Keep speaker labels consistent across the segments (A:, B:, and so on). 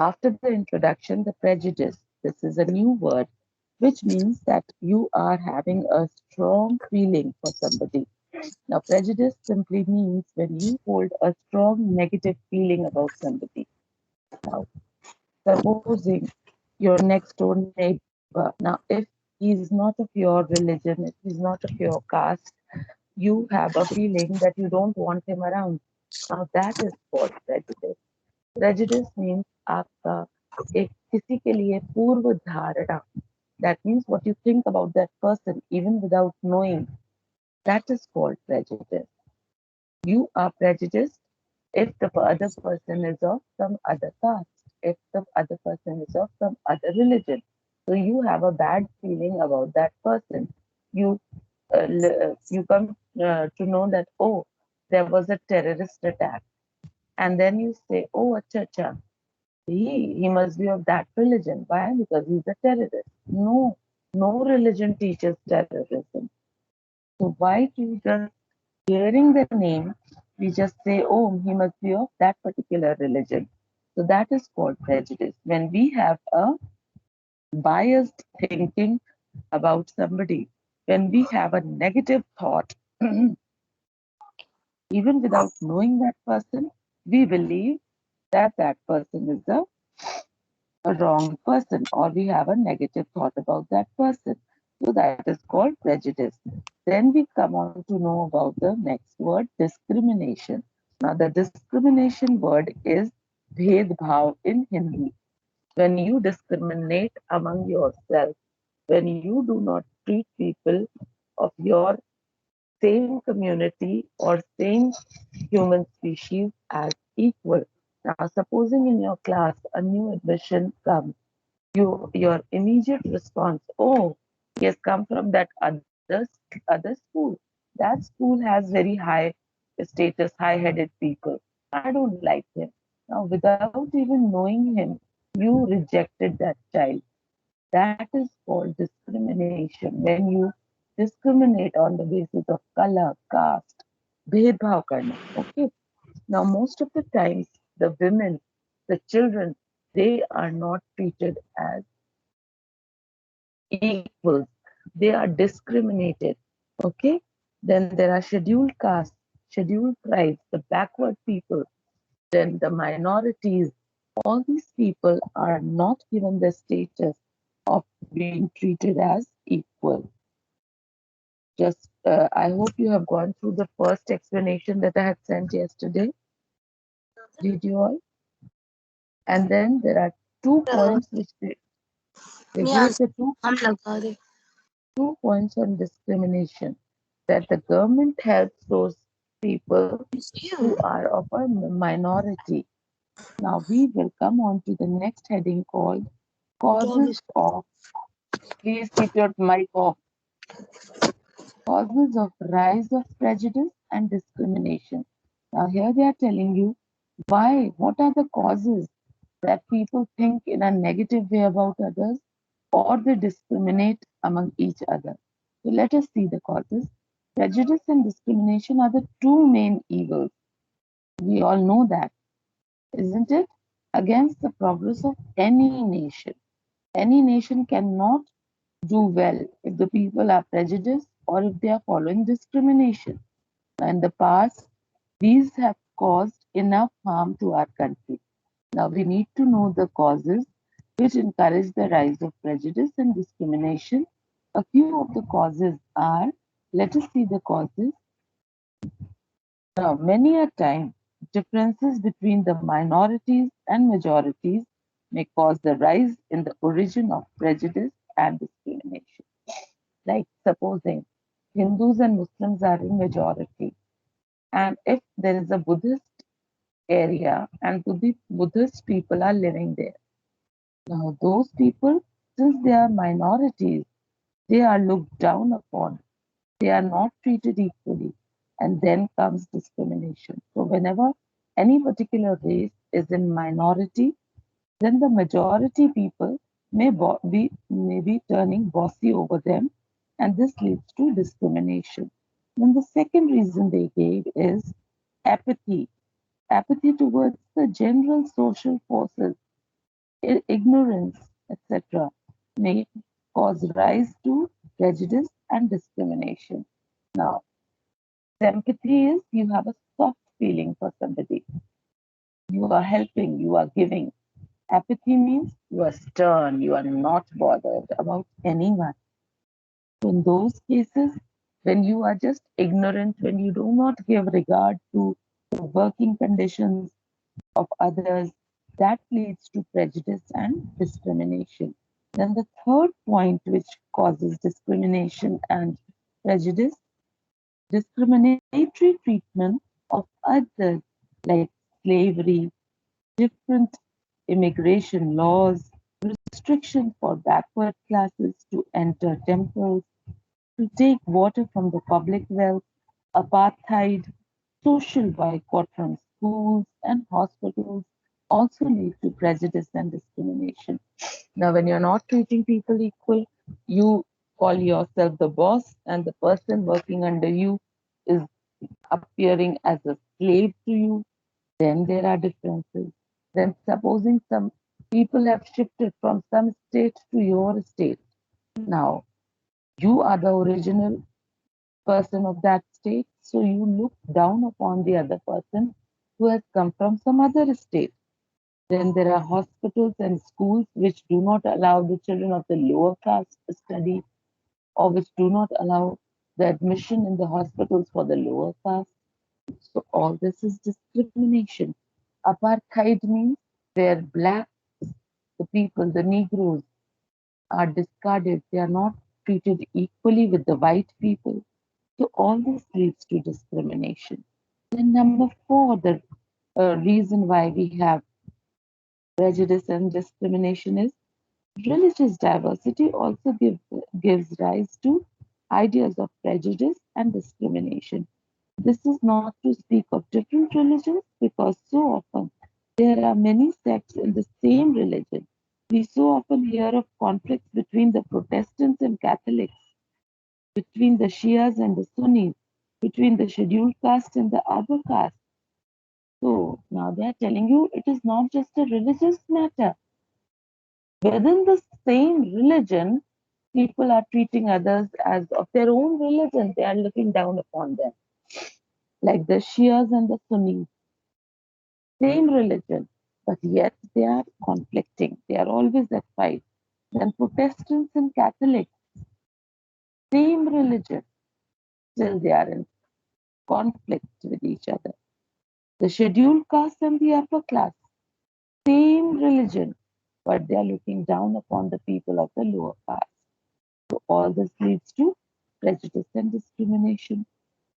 A: After the introduction, the prejudice. This is a new word, which means that you are having a strong feeling for somebody. Now, prejudice simply means when you hold a strong negative feeling about somebody. Now, supposing your next door neighbor, now if he is not of your religion, if he's not of your caste, you have a feeling that you don't want him around. Now, that is called prejudice. Prejudice means आपका एक किसी के लिए पूर्व धारणा. That means what you think about that person even without knowing. That is called prejudice. You are prejudiced if the other person is of some other caste, if the other person is of some other religion. So you have a bad feeling about that person. You you come to know that, oh, there was a terrorist attack, and then you say, oh, acha, acha, he must be of that religion. Why? Because he's a terrorist. No, no religion teaches terrorism. So why to just hearing the name, we just say, oh, he must be of that particular religion. So that is called prejudice. When we have a biased thinking about somebody, when we have a negative thought, even without knowing that person, we believe that that person is a wrong person, or we have a negative thought about that person. So that is called prejudice. Then we come on to know about the next word, discrimination. Now, the discrimination word is bhedbhav in Hindi. When you discriminate among yourself, when you do not treat people of your same community or same human species as equal. Now, supposing in your class a new admission comes, your immediate response, oh, he has come from that other school. That school has very high status, high-headed people. I don't like him. Now, without even knowing him, you rejected that child. That is called discrimination. When you discriminate on the basis of color, caste, bhedbhav karna. Okay. Now, most of the times, the women, the children, they are not treated as equals. They are discriminated. Okay. Then there are scheduled castes, scheduled tribes, the backward people, then the minorities. All these people are not given the status of being treated as equal. Just, I hope you have gone through the first explanation that I had sent yesterday. Did you all? And then there are 2 points which they gave
B: Yes,
A: the two
B: हम लगा दे.
A: 2 points on discrimination, that the government helps those people who are of a minority. Now we will come on to the next heading called causes of. Please keep your mic off. Causes of rise of prejudice and discrimination. Now here they are telling you why, what are the causes that people think in a negative way about others or they discriminate among each other. So let us see the causes. Prejudice and discrimination are the two main evils. We all know that, isn't it? Against the progress of any nation. Any nation cannot do well if the people are prejudiced or if they are following discrimination. In the past, these have caused enough harm to our country. Now we need to know the causes which encourage the rise of prejudice and discrimination. A few of the causes are, let us see the causes. Now, many a time, differences between the minorities and majorities may cause the rise in the origin of prejudice and discrimination. Like supposing Hindus and Muslims are in majority, and if there is a Buddhist area and Buddhist people are living there. Now, those people, since they are minorities, they are looked down upon. They are not treated equally. And then comes discrimination. So, whenever any particular race is in minority, then the majority people may be turning bossy over them, and this leads to discrimination. Then the second reason they gave is apathy. Apathy towards the general social forces. ignorance, etc., may cause rise to prejudice and discrimination. Now, sympathy is you have a soft feeling for somebody. You are helping, you are giving. Apathy means you are stern, you are not bothered about anyone. In those cases, when you are just ignorant, when you do not give regard to the working conditions of others, that leads to prejudice and discrimination. Then the third point which causes discrimination and prejudice, discriminatory treatment of others like slavery, different immigration laws, restriction for backward classes to enter temples, to take water from the public well, apartheid, social boycott from schools and hospitals also lead to prejudice and discrimination. Now, when you're not treating people equal, you call yourself the boss, and the person working under you is appearing as a slave to you, then there are differences. Then, supposing some people have shifted from some state to your state. Now, you are the original person of that state, so you look down upon the other person who has come from some other state. Then there are hospitals and schools which do not allow the children of the lower caste to study, or which do not allow the admission in the hospitals for the lower caste. So all this is discrimination. Apartheid means where black, the people, the Negroes, are discarded. They are not treated equally with the white people. So all this leads to discrimination. Then number four, the reason why we have prejudice and discrimination is religious diversity also gives rise to ideas of prejudice and discrimination. This is not to speak of different religions because so often there are many sects in the same religion. We so often hear of conflicts between the Protestants and Catholics, between the Shias and the Sunnis, between the scheduled caste and the upper caste. So now they are telling you it is not just a religious matter. Within the same religion, people are treating others as of their own religion. They are looking down upon them, like the Shias and the Sunnis, same religion, but yet they are conflicting. They are always at fight. Then Protestants and Catholics, same religion, still they are in conflict with each other. The scheduled caste and the upper class, same religion, but they are looking down upon the people of the lower caste. So all this leads to prejudice and discrimination.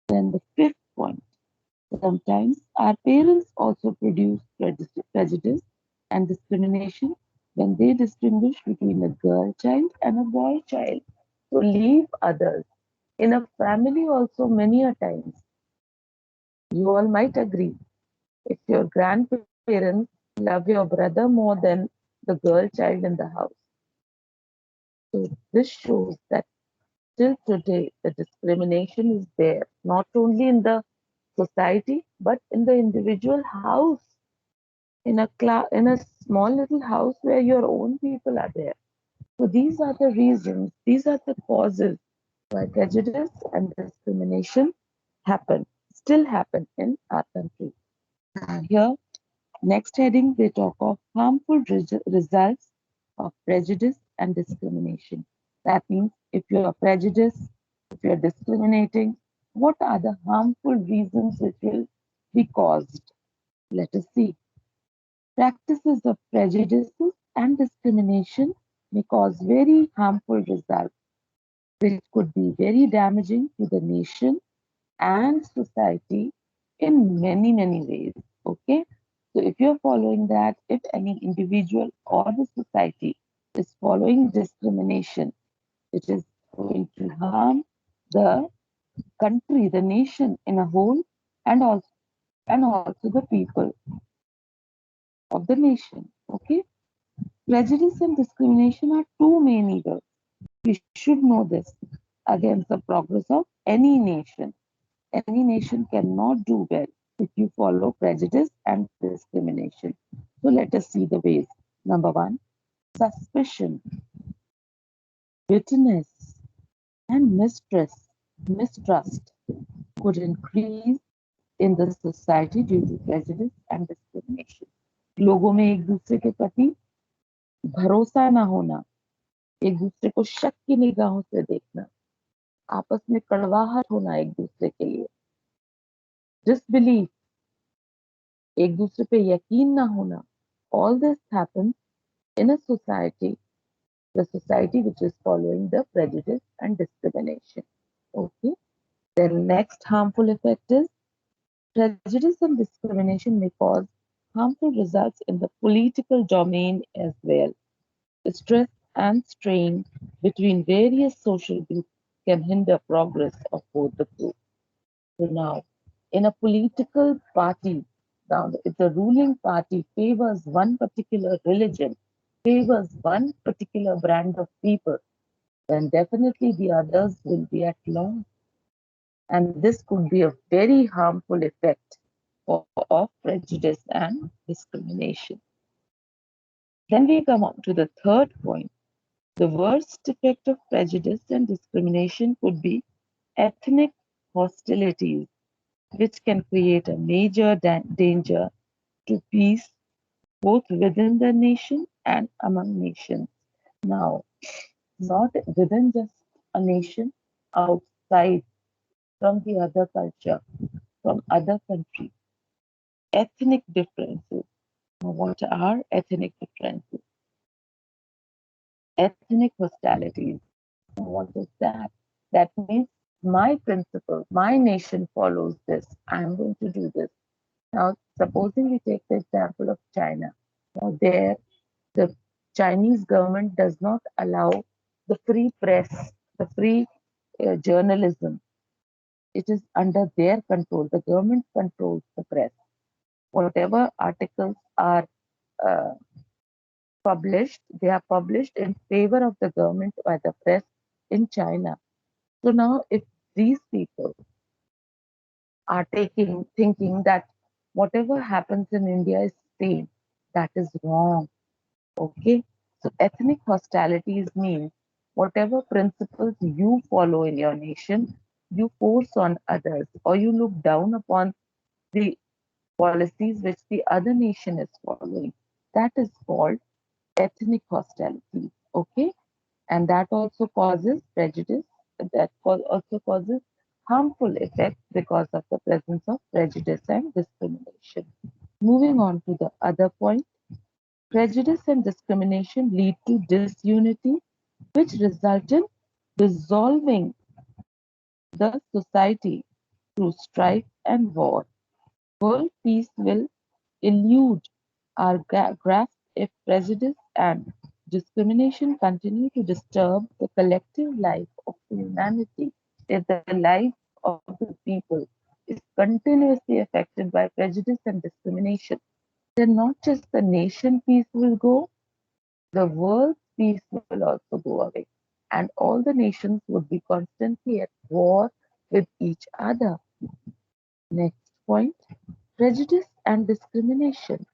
A: Then the fifth point, sometimes our parents also produce prejudice and discrimination when they distinguish between a girl child and a boy child. So leave others. In a family also many a times, you all might agree, if your grandparents love your brother more than the girl child in the house. So this shows that till today the discrimination is there, not only in the society but in the individual house, in a small little house where your own people are there. So these are the reasons, these are the causes why prejudice and discrimination happen, still happen in our country. Here, next heading, they talk of harmful results of prejudice and discrimination. That means if you are prejudiced, if you are discriminating, what are the harmful reasons which will be caused? Let us see. Practices of prejudices and discrimination may cause very harmful results, which could be very damaging to the nation and society in many, many ways. Okay? So, if you're following that, if any individual or the society is following discrimination, it is going to harm the country, the nation in a whole, and also the people of the nation. Okay? Prejudice and discrimination are two main evils. We should know this against the progress of any nation. Any nation cannot do well if you follow prejudice and discrimination. So let us see the ways. Number one, suspicion, bitterness, and mistrust could increase in the society due to prejudice and discrimination. लोगों में एक दूसरे के प्रति भरोसा ना होना, एक दूसरे को शक की निगाहों से देखना, आपस में कड़वाहट होना एक दूसरे के लिए, डिसबिलीफ, एक दूसरे पे यकीन ना होना. All this happens in a society, the society which is following the prejudice and discrimination. Okay. The next harmful effect is prejudice and discrimination may cause harmful results in the political domain as well. Stress and strain between various social groups can hinder progress of both the groups. So now, in a political party, now if the ruling party favors one particular religion, favors one particular brand of people, then definitely the others will be at loss. And this could be a very harmful effect of prejudice and discrimination. Then we come on to the third point. The worst effect of prejudice and discrimination could be ethnic hostilities, which can create a major danger to peace both within the nation and among nations. Now, not within just a nation, outside from the other culture, from other countries. Ethnic differences. Now, what are ethnic differences? Ethnic hostilities. Now, what is that? That means my principle, my nation follows this. I'm going to do this. Now, supposing we take the example of China. Now, there, the Chinese government does not allow the free press, the free journalism. It is under their control. The government controls the press. Whatever articles are uh, published, they are published in favor of the government by the press in China. So now, if these people are thinking that whatever happens in India is same, that is wrong. Okay, so ethnic hostilities means whatever principles you follow in your nation, you force on others, or you look down upon the policies which the other nation is following. That is called ethnic hostility. Okay, and that also causes prejudice. That also causes harmful effects because of the presence of prejudice and discrimination. Moving on to the other point, prejudice and discrimination lead to disunity, which result in dissolving the society through strife and war. World peace will elude our grasp if prejudice and discrimination continue to disturb the collective life of humanity. If the life of the people is continuously affected by prejudice and discrimination, then not just the nation peace will go, the world's peace will also go away. And all the nations would be constantly at war with each other. Next point, prejudice and discrimination.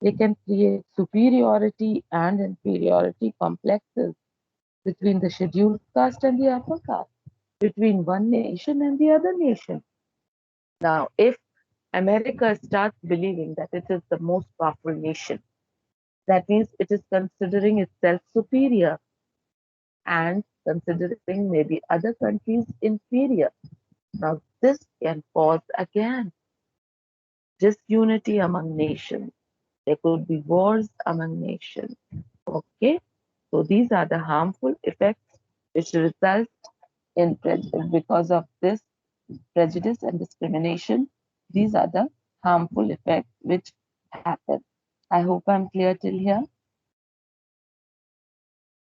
A: They can create superiority and inferiority complexes between the scheduled caste and the upper caste, between one nation and the other nation. Now, if America starts believing that it is the most powerful nation, that means it is considering itself superior and considering maybe other countries inferior. Now, this can cause again disunity among nations. There could be wars among nations. Okay, so these are the harmful effects which result in because of this prejudice and discrimination. These are the harmful effects which happen. I hope I'm clear till here.